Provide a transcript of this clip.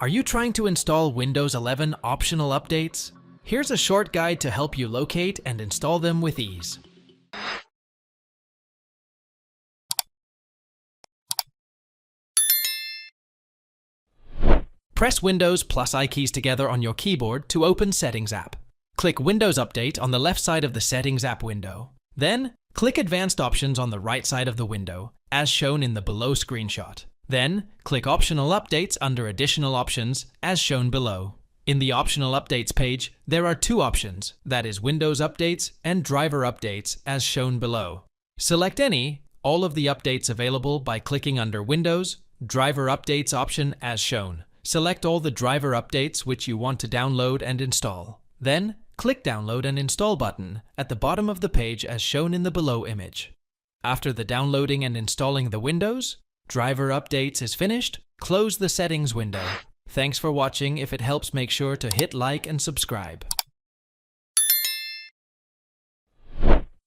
Are you trying to install Windows 11 optional updates? Here's a short guide to help you locate and install them with ease. Press Windows plus I keys together on your keyboard to open Settings app. Click Windows Update on the left side of the Settings app window. Then, click Advanced Options on the right side of the window, as shown in the below screenshot. Then, click Optional Updates under Additional Options, as shown below. In the Optional Updates page, there are two options, that is Windows Updates and Driver Updates, as shown below. Select any, all of the updates available by clicking under Windows, Driver Updates option as shown. Select all the driver updates which you want to download and install. Then, click Download and Install button at the bottom of the page as shown in the below image. After the downloading and installing the Windows, Driver Updates is finished, close the Settings window. Thanks for watching. If it helps, make sure to hit like and subscribe.